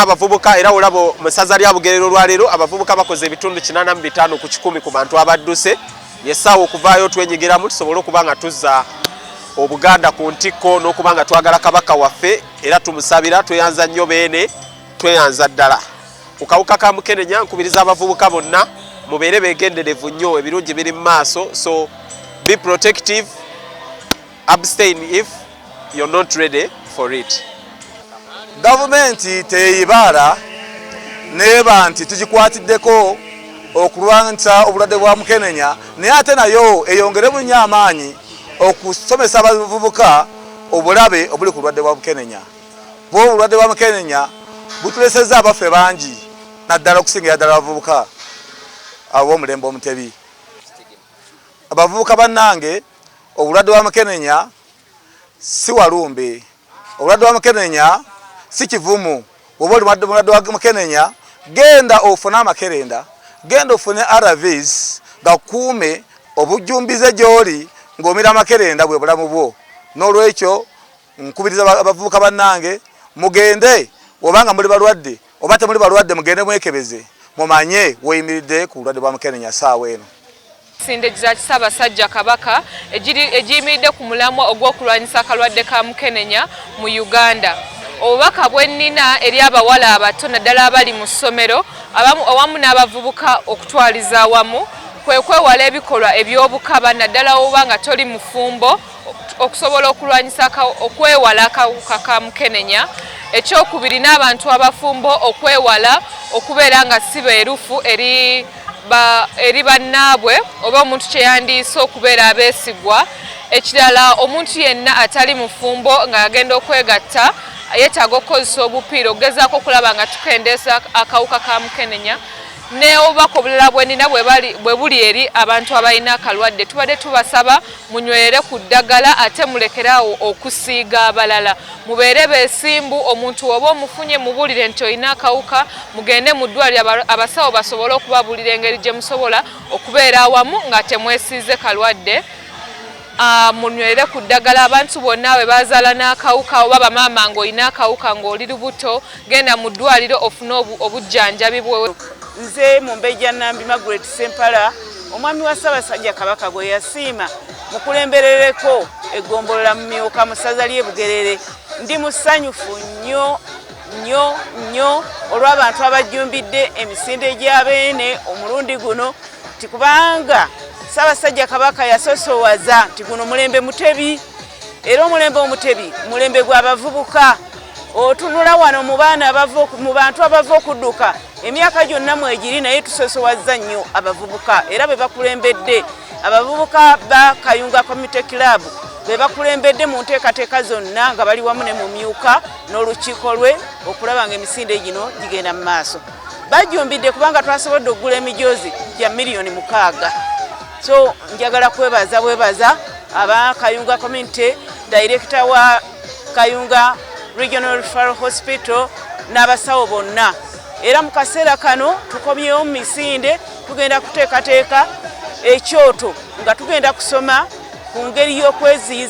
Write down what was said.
Abavubuka era olabo mu sazza lya Bugerere olwaleero abavubuka bakoze ebitundu 85 ku 10 ku bantu abadduse yesaawo okuvaayo twenyigiramu tusobole okuba nga tuzza Obuganda ku ntikko n'okuba nga twagala kabaka waffe era tumusabira tweyanza nnyo beene tweyanza ddala ku kawuka ka mukenenya nkubiriza abavubuka bonna mubeere beegenderevu nnyo ebirungi biri mu maaso so be protective abstain if you're not ready for it. Gavumenti teyibaala neba nti tugikwatiddeko okulwanyisa obulwadde bwa mukenenya naye ate nayo eyongeremu nnyo amaanyi okusomesa abavubuka obulabe obuli ku bulwadde bwa mukenenya. Bwo obulwadde bwa mukenenya butulesezza abaffe bangi naddala okusingira ddala abavubuka ab'omulembe omutebi. Abavubuka bannange obulwadde bwa mukenenya si walumbe, obulwadde bwa mukenenya si kivumu. Bw'oba oli mulwadde wa mukenenya genda ofune amakerenda, genda ofune ARVs gakuume obujjumbize gy'oli ng'omira amakerenda bwe bulamu bwo. N'olwekyo nkubiriza abavubuka bannange mugende obanga muli balwadde oba temuli balwadde mugende mwekebeze mumanye weyimiridde ku bulwadde bwa mukenenya ssaawa eno. Emisinde Gya Kabaka egiyimiridde ku mulamwa ogw'okulwanyisa akalwadde ka mukenenya mu Uganda. Obubaka bwennina eri abawala abato naddala abali mu ssomero awamu n'abavubuka okutwaliza awamu kwe kwewala ebikolwa eby'obukaba naddala oba nga toli mufumbo okusobola okulwanyisa okwewala akawuka ka mukenenya. Ekyokubiri n'abantu abafumbo okwewala okubeera nga si beerufu eri bannaabwe oba omuntu kye yandiise okubeera abeesigwa. Ekirala omuntu yenna atali mufumbo ng'agenda okwegatta yeetaaga okukozesa obupiira okugezaako okulaba nga tukendeeza akawuka ka mukenenya. Ne obubaka obulala bwennina bwe buli eri abantu abalina akalwadde tubadde tubasaba munywere ku ddagala ate mulekeraawo okusiiga abalala. Mubeere beesimbu, omuntu oba omufunye mubulire nti olina akawuka mugende mu ddwaliro abasawo basobole okubabuulira engeri gye musobola okubeera awamu nga temwesiize kalwadde. Munywere ku ddagala. Abantu bonna bwe bazaala n'akawuka oba bamaama ng'olina akawuka ng'oli lubuto genda mu ddwaliro ofune obujjanjabi bwe. Nze Mumbejja Nambi Margaret Sempala omwami wa Ssaabasajja Kabaka gwe yasiima mukulemberereko eggombolola mu Myuka mu ssaza ly'e Bugerere. Ndi musanyufu nnyo olw'abantu abajjumbidde emisinde gy'abeene omulundi guno nti kubanga Ssaabasajja Kabaka yasosowaza nti guno mulembe mutebi era omulembe omutebi mulembe gw'abavubuka. Otunula wano mu bantu abava okudduka emyaka gyonna mwegiri naye tusosowaza nnyo abavubuka era be bakulembedde abavubuka ba Kayunga Community Club be bakulembedde mu nteekateeka zonna nga bali wamu ne mu Myuka n'olukiiko lwe okulaba nga emisinde gino gigenda mu maaso. Bajjumbidde kubanga twasobodde okugula emijoozi gya miliyoni 6. So njagala kwebaza aba Kayunga Community, Director wa Kayunga Regional Referral Hospital n'abasawo bonna. Era mu kaseera kano tukomyewo mu misinde tugenda kuteekateeka ekyoto nga tugenda kusoma ku ngeri y'okweziyiza